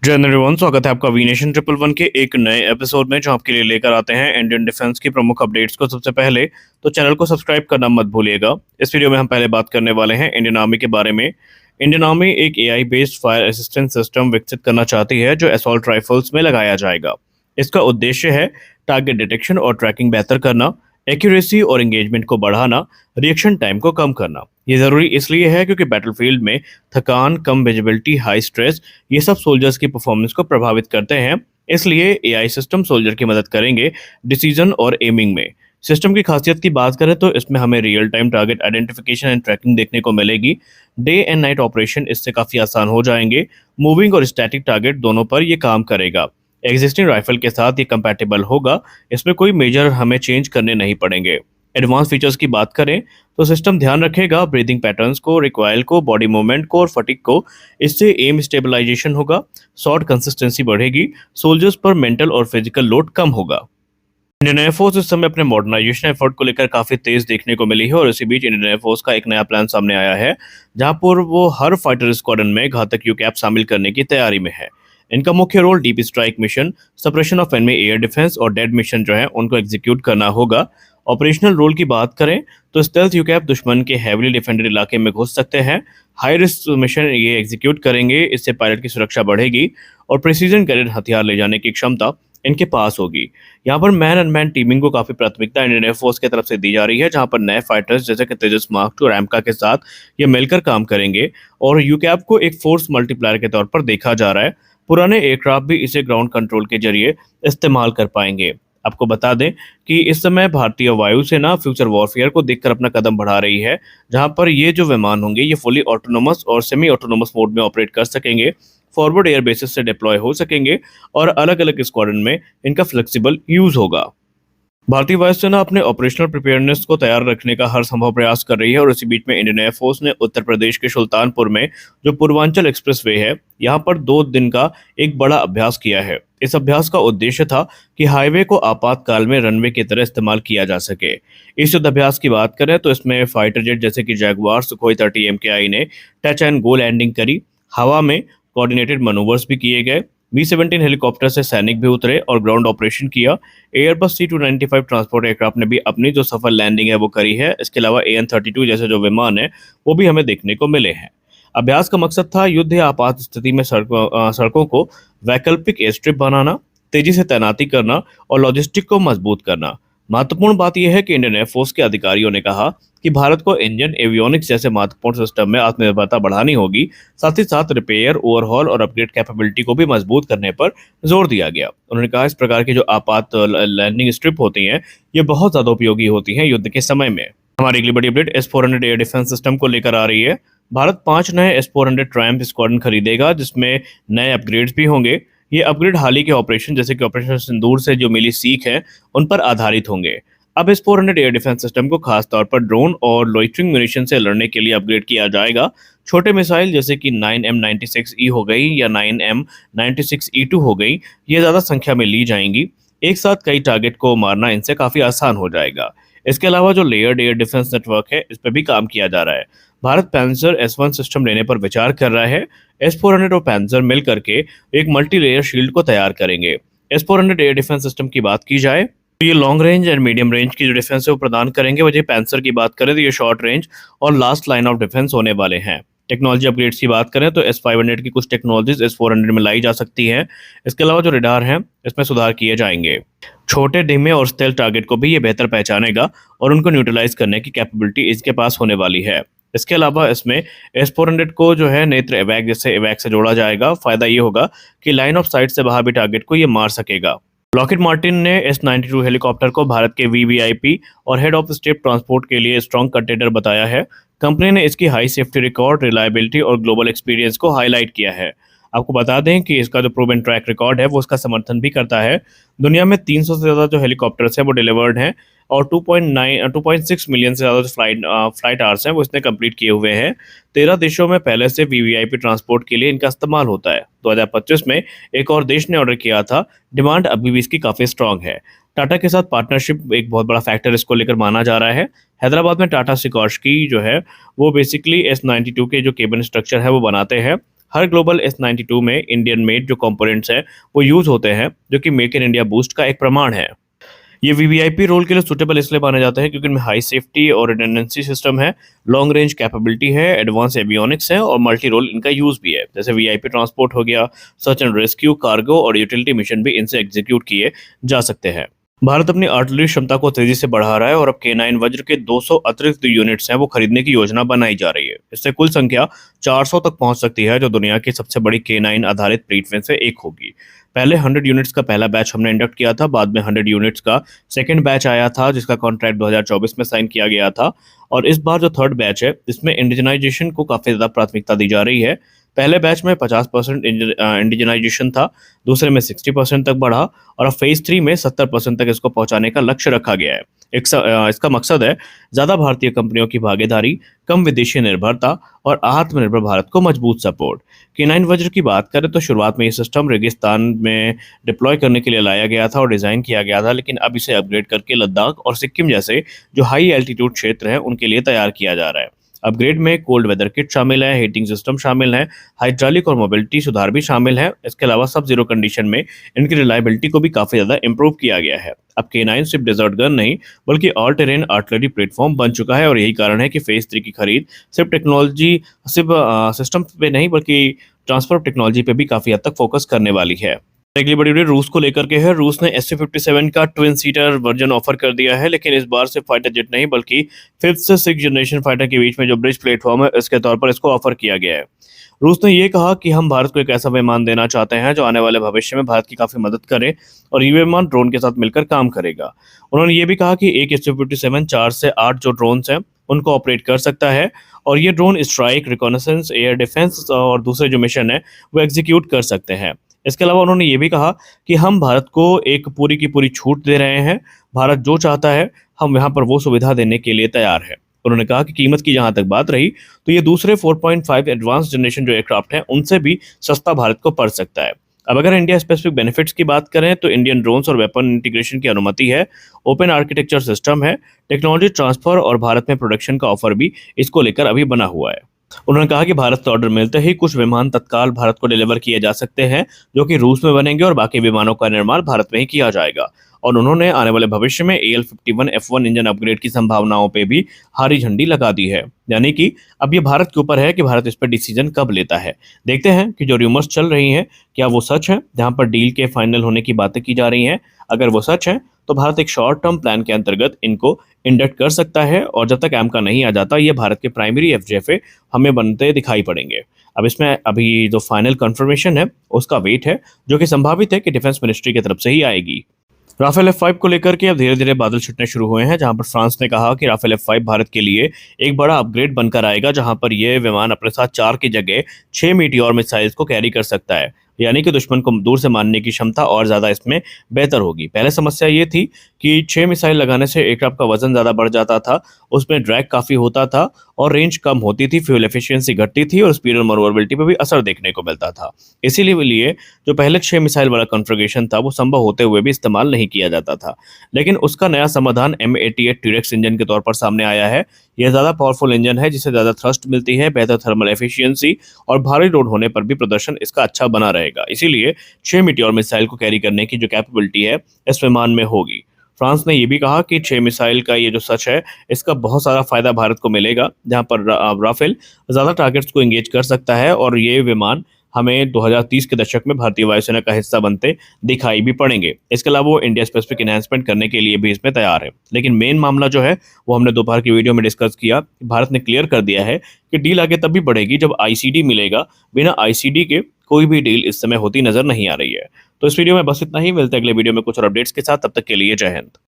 जय एवरीवन, स्वागत है आपका वी नेशन ट्रिपल वन के एक नए एपिसोड में जो आपके लिए लेकर आते हैं इंडियन डिफेंस की प्रमुख अपडेट्स को। सबसे पहले तो चैनल को सब्सक्राइब करना मत भूलिएगा। इस वीडियो में हम पहले बात करने वाले हैं इंडियन आर्मी के बारे में। इंडियन आर्मी एक AI based fire assistance system विकसित करना चाहती है जो असॉल्ट राइफल्स में लगाया जाएगा। इसका उद्देश्य है टारगेट डिटेक्शन और ट्रैकिंग बेहतर करना, एक्यूरेसी और एंगेजमेंट को बढ़ाना, रिएक्शन टाइम को कम करना। ये ज़रूरी इसलिए है क्योंकि बैटलफील्ड में थकान, कम विजिबिलिटी, हाई स्ट्रेस, ये सब सोल्जर्स की परफॉर्मेंस को प्रभावित करते हैं। इसलिए एआई सिस्टम सोल्जर की मदद करेंगे डिसीजन और एमिंग में। सिस्टम की खासियत की बात करें तो इसमें हमें real time target identification and tracking देखने को मिलेगी। डे एंड नाइट ऑपरेशन इससे काफ़ी आसान हो जाएंगे। मूविंग और स्टैटिक टारगेट दोनों पर ये काम करेगा। एग्जिस्टिंग राइफल के साथ ये कंपैटिबल होगा। इसमें कोई मेजर हमें चेंज करने नहीं पड़ेंगे। एडवांस फीचर्स की बात करें तो सिस्टम ध्यान रखेगा ब्रीदिंग पैटर्न्स को, रिकॉयल को, बॉडी मूवमेंट को और फटिक को। इससे एम स्टेबलाइजेशन होगा, शॉट कंसिस्टेंसी बढ़ेगी, सोल्जर्स पर मेंटल और फिजिकल लोड कम होगा। इंडियन एयरफोर्स इस समय अपने मॉडर्नाइजेशन एफर्ट को लेकर काफी तेज देखने को मिली है और इसी बीच इंडियन एयरफोर्स का एक नया प्लान सामने आया है जहां पर वो हर फाइटर स्क्वाड्रन में घातक यूकैप शामिल करने की तैयारी में है। इनका मुख्य role deep strike mission, suppression of enemy air defence और डेड मिशन जो है उनको एग्जीक्यूट करना होगा। ऑपरेशनल रोल की बात करें तो स्टेल्थ यूकैप दुश्मन के हैविली डिफेंडेड इलाके में घुस सकते हैं। हाई रिस्क मिशन ये एग्जीक्यूट करेंगे, इससे पायलट की सुरक्षा बढ़ेगी और प्रिसीजन गाइडेड हथियार ले जाने की क्षमता इनके पास होगी। यहाँ पर मैन अनमैन टीमिंग को काफी प्राथमिकता इंडियन एयरफोर्स की तरफ से दी जा रही है, जहाँ पर नए फाइटर्स जैसे कि तेजस मार्क टू और एमका के साथ ये मिलकर काम करेंगे और यूकैप को एक फोर्स मल्टीप्लायर के तौर पर देखा जा रहा है। पुराने एयरक्राफ्ट भी इसे ग्राउंड कंट्रोल के जरिए इस्तेमाल कर पाएंगे। आपको बता दें कि इस समय भारतीय वायुसेना फ्यूचर वॉरफेयर को देखकर अपना कदम बढ़ा रही है, जहां पर ये जो विमान होंगे ये फुली ऑटोनोमस और सेमी ऑटोनोमस मोड में ऑपरेट कर सकेंगे, फॉरवर्ड एयर बेसिस से डिप्लॉय हो सकेंगे और अलग अलग स्क्वाड्रन में इनका फ्लेक्सिबल यूज होगा। भारतीय वायुसेना अपने ऑपरेशनल प्रिपेयरनेस को तैयार रखने का हर संभव प्रयास कर रही है और इसी बीच में इंडियन एयरफोर्स ने उत्तर प्रदेश के सुल्तानपुर में जो पूर्वांचल एक्सप्रेसवे है यहाँ पर 2 दिन का एक बड़ा अभ्यास किया है। इस अभ्यास का उद्देश्य था कि हाईवे को आपातकाल में रनवे की तरह इस्तेमाल किया जा सके। इस युद्ध अभ्यास की बात करें तो इसमें फाइटर जेट जैसे कि जैगुआर, सुखोई 30 MKI ने टच एंड गो लैंडिंग करी। हवा में कोऑर्डिनेटेड मनूवर्स भी किए गए। B-17 हेलीकॉप्टर से सैनिक भी उतरे और ग्राउंड ऑपरेशन किया। एयरबस C-295 ट्रांसपोर्ट एयरक्राफ्ट ने भी अपनी जो सफल लैंडिंग है वो करी है। इसके अलावा AN-32 जैसे जो विमान है वो भी हमें देखने को मिले हैं। अभ्यास का मकसद था युद्ध या आपात स्थिति में सड़कों को वैकल्पिक एयर स्ट्रिप बनाना, तेजी से तैनाती करना और लॉजिस्टिक को मजबूत करना। महत्वपूर्ण बात यह है कि इंडियन एयरफोर्स के अधिकारियों ने कहा कि भारत को इंजन, एवियोनिक्स जैसे महत्वपूर्ण सिस्टम में आत्मनिर्भरता बढ़ानी होगी। साथ ही साथ रिपेयर, ओवरहॉल और अपग्रेड कैपेबिलिटी को भी मजबूत करने पर जोर दिया गया। उन्होंने कहा इस प्रकार की जो आपात लैंडिंग स्ट्रिप होती हैं ये बहुत ज़्यादा उपयोगी होती हैं युद्ध के समय में। हमारी अगली बड़ी update S-400 air defence system को लेकर आ रही है। भारत 5 नए S-400 ट्रायम्फ स्क्वाड्रन खरीदेगा जिसमें नए अपग्रेड्स भी होंगे। ये अपग्रेड हाल ही के ऑपरेशन जैसे कि ऑपरेशन सिंदूर से जो मिली सीख है उन पर आधारित होंगे। अब S-400 एयर डिफेंस सिस्टम को खास तौर पर ड्रोन और लोइटरिंग म्यूनिशन से लड़ने के लिए अपग्रेड किया जाएगा। छोटे मिसाइल जैसे कि 9M96E हो गई या 9M96E2 हो गई, ये ज़्यादा संख्या में ली जाएंगी। एक साथ कई टारगेट को मारना इनसे काफ़ी आसान हो जाएगा। इसके अलावा जो लेयर्ड एयर डिफेंस नेटवर्क है इस पर भी काम किया जा रहा है। भारत पैंसर S1 सिस्टम लेने पर विचार कर रहा है। S-400 और पैंसर मिल करके एक मल्टी लेयर शील्ड को तैयार करेंगे। S-400 एयर डिफेंस सिस्टम की बात की जाए तो ये long range and medium range की जो डिफेंस है वो प्रदान करेंगे। वजह पैंसर की बात करें तो ये शॉर्ट रेंज और लास्ट लाइन ऑफ डिफेंस होने वाले हैं। टेक्नोलॉजी अपग्रेड्स की बात करें तो S-500 की कुछ टेक्नोलॉजीज S-400 में लाई जा सकती हैं। इसके अलावा जो रडार हैं इसमें सुधार किए जाएंगे। छोटे, धीमे और स्टेल्थ टारगेट को भी ये बेहतर पहचानेगा और उनको न्यूट्रलाइज करने की कैपेबिलिटी इसके पास होने वाली है। इसके अलावा इसमें S-400 को जो है नेत्र एवैक जैसे एवैक से जोड़ा जाएगा। फायदा ये होगा कि लाइन ऑफ साइट से बाहर भी टारगेट को ये मार सकेगा। लॉकहीड मार्टिन ने S-92 हेलीकॉप्टर को भारत के VVIP और हेड ऑफ स्टेट ट्रांसपोर्ट के लिए स्ट्रॉन्ग कंटेंडर बताया है। कंपनी ने इसकी हाई सेफ्टी रिकॉर्ड, रिलायबिलिटी और ग्लोबल एक्सपीरियंस को हाईलाइट किया है। आपको बता दें कि इसका जो प्रूवन ट्रैक रिकॉर्ड है वो इसका समर्थन भी करता है। दुनिया में 300 से ज़्यादा जो हेलीकॉप्टर्स हैं वो डिलीवर्ड हैं और 2.6 मिलियन से ज़्यादा फ्लाइट आवर्स हैं वो इसने कंप्लीट किए हुए हैं। 13 देशों में पहले से VVIP ट्रांसपोर्ट के लिए इनका इस्तेमाल होता है। 2025 में एक और देश ने ऑर्डर किया था। डिमांड अभी भी इसकी काफ़ी स्ट्रांग है। टाटा के साथ पार्टनरशिप एक बहुत बड़ा फैक्टर इसको लेकर माना जा रहा है। हैदराबाद में टाटा सिकोर्स्की जो है वो बेसिकली S-92 के जो केबिन स्ट्रक्चर है वो बनाते हैं। हर ग्लोबल S-92 में इंडियन मेड जो कंपोनेंट्स हैं वो यूज होते हैं, जो कि मेक इन इंडिया बूस्ट का एक प्रमाण है। ये वीवीआईपी रोल के लिए सुटेबल इसलिए माने जाते हैं क्योंकि इनमें हाई सेफ्टी और रिडंडेंसी सिस्टम है, लॉन्ग रेंज कैपेबिलिटी है, एडवांस एवियोनिक्स है और मल्टी रोल इनका यूज भी है। जैसे वीआईपी ट्रांसपोर्ट हो गया, सर्च एंड रेस्क्यू, कार्गो और यूटिलिटी मिशन भी इनसे एग्जीक्यूट किए जा सकते हैं। भारत अपनी आर्टिलरी क्षमता को तेजी से बढ़ा रहा है और अब K9 वज्र के 200 अतिरिक्त यूनिट्स हैं वो खरीदने की योजना बनाई जा रही है। इससे कुल संख्या 400 तक पहुंच सकती है, जो दुनिया की सबसे बड़ी K9 आधारित फ्लीट में से एक होगी। पहले 100 यूनिट्स का पहला बैच हमने इंडक्ट किया था, बाद में 100 यूनिट्स का सेकंड बैच आया था जिसका कॉन्ट्रैक्ट 2024 में साइन किया गया था। और इस बार जो थर्ड बैच है इसमें इंडिजनाइजेशन को काफ़ी ज़्यादा प्राथमिकता दी जा रही है। पहले बैच में 50% इंडिजनाइजेशन था, दूसरे में 60% तक बढ़ा और अब फेज 3 में 70% तक इसको पहुंचाने का लक्ष्य रखा गया है। इसका मकसद है ज़्यादा भारतीय कंपनियों की भागीदारी, कम विदेशी निर्भरता और आत्मनिर्भर भारत को मजबूत सपोर्ट। K9 वज्र की बात करें तो शुरुआत में ये सिस्टम रेगिस्तान में डिप्लॉय करने के लिए लाया गया था और डिज़ाइन किया गया था, लेकिन अब इसे अपग्रेड करके लद्दाख और सिक्किम जैसे जो हाई एल्टीट्यूड क्षेत्र हैं उनके लिए तैयार किया जा रहा है। अपग्रेड में कोल्ड वेदर किट शामिल है, हीटिंग सिस्टम शामिल है, हाइड्रोलिक और मोबिलिटी सुधार भी शामिल है। इसके अलावा सब जीरो कंडीशन में इनकी रिलायबिलिटी को भी काफ़ी ज़्यादा इंप्रूव किया गया है। अब K9 सिर्फ डेजर्ट गन नहीं बल्कि ऑल टेरेन आर्टिलरी प्लेटफॉर्म बन चुका है और यही कारण है कि फेज 3 की खरीद सिर्फ सिस्टम पे नहीं बल्कि ट्रांसफर टेक्नोलॉजी पे भी काफ़ी हद तक फोकस करने वाली है। अगली बड़ी अपडेट रूस को लेकर के है। रूस ने Su-57 का ट्विन सीटर वर्जन ऑफर कर दिया है, लेकिन इस बार सिर्फ फाइटर जेट नहीं बल्कि 5th से 6th जनरेशन फाइटर के बीच में जो ब्रिज प्लेटफॉर्म है इसके तौर पर इसको ऑफर किया गया है। रूस ने ये कहा कि हम भारत को एक ऐसा विमान देना चाहते हैं जो आने वाले भविष्य में भारत की काफ़ी मदद करे और ये विमान ड्रोन के साथ मिलकर काम करेगा। उन्होंने ये भी कहा कि एक Su-57 4 से 8 जो ड्रोन्स हैं उनको ऑपरेट कर सकता है और ये drone strike, reconnaissance, air defence और दूसरे जो मिशन है वो एग्जीक्यूट कर सकते हैं। इसके अलावा उन्होंने ये भी कहा कि हम भारत को एक पूरी की पूरी छूट दे रहे हैं, भारत जो चाहता है हम यहाँ पर वो सुविधा देने के लिए तैयार है। उन्होंने कहा कि कीमत की जहाँ तक बात रही तो ये दूसरे 4.5 एडवांस जनरेशन जो एयरक्राफ्ट हैं उनसे भी सस्ता भारत को पड़ सकता है। अब अगर इंडिया स्पेसिफिक बेनिफिट्स की बात करें तो इंडियन ड्रोन्स और वेपन इंटीग्रेशन की अनुमति है, ओपन आर्किटेक्चर सिस्टम है, टेक्नोलॉजी ट्रांसफर और भारत में प्रोडक्शन का ऑफर भी इसको लेकर अभी बना हुआ है। उन्होंने कहा कि भारत से ऑर्डर मिलते ही कुछ विमान तत्काल भारत को डिलीवर किए जा सकते हैं जो कि रूस में बनेंगे और बाकी विमानों का निर्माण भारत में ही किया जाएगा। और उन्होंने आने वाले भविष्य में AL-51 F1 इंजन अपग्रेड की संभावनाओं पे भी हरी झंडी लगा दी है। यानी कि अब ये भारत के ऊपर है कि भारत इस पर डिसीजन कब लेता है। देखते हैं कि जो र्यूमर्स चल रही हैं क्या वो सच है, जहां पर डील के फाइनल होने की बातें की जा रही हैं। अगर वो सच है तो भारत एक शॉर्ट टर्म प्लान के अंतर्गत इनको इंडक्ट कर सकता है और जब तक AMCA नहीं आ जाता ये भारत के प्राइमरी FJFA हमें बनते दिखाई पड़ेंगे। अब इसमें अभी जो फाइनल कंफर्मेशन है उसका वेट है, जो कि संभावित है कि डिफेंस मिनिस्ट्री की तरफ से ही आएगी। राफेल F5 को लेकर के अब धीरे धीरे बादल छुटने शुरू हुए हैं, जहां पर फ्रांस ने कहा कि राफेल F5 भारत के लिए एक बड़ा अपग्रेड बनकर आएगा, जहां पर यह विमान अपने साथ 4 की जगह 6 मीटियोर मिसाइल्स को कैरी कर सकता है। यानी कि दुश्मन को दूर से मारने की क्षमता और ज़्यादा इसमें बेहतर होगी। पहले समस्या ये थी कि 6 मिसाइल लगाने से एयरक्राफ्ट का वजन ज़्यादा बढ़ जाता था, उसमें ड्रैग काफ़ी होता था और रेंज कम होती थी, फ्यूल एफिशिएंसी घटती थी और स्पीड और मनोवरेबिलिटी पे भी असर देखने को मिलता था। इसीलिए जो पहले 6 मिसाइल वाला कॉन्फ़िगरेशन था वो संभव होते हुए भी इस्तेमाल नहीं किया जाता था। लेकिन उसका नया समाधान M88 T-Rex इंजन के तौर पर सामने आया है। यह ज़्यादा पावरफुल इंजन है जिसे ज़्यादा थ्रस्ट मिलती है, बेहतर थर्मल एफिशिएंसी और भारी लोड होने पर भी प्रदर्शन इसका अच्छा बना रहेगा। इसीलिए 6 मीटियोर मिसाइल को कैरी करने की जो कैपेबिलिटी है इस विमान में होगी। फ्रांस ने ये भी कहा कि 6 मिसाइल का ये जो सच है इसका बहुत सारा फायदा भारत को मिलेगा, जहां पर राफेल ज़्यादा टारगेट्स को एंगेज कर सकता है और ये विमान हमें 2030 के दशक में भारतीय वायुसेना का हिस्सा बनते दिखाई भी पड़ेंगे। इसके अलावा वो इंडिया स्पेसिफिक एनहांसमेंट करने के लिए भी इसमें तैयार है। लेकिन मेन मामला जो है वो हमने दोपहर की वीडियो में डिस्कस किया। भारत ने क्लियर कर दिया है कि डील आगे तब भी बढ़ेगी जब ICD मिलेगा। बिना ICD के कोई भी डील इस समय होती नजर नहीं आ रही है। तो इस वीडियो में बस इतना ही। मिलते हैं अगले वीडियो में कुछ और अपडेट्स के साथ। तब तक के लिए जय हिंद।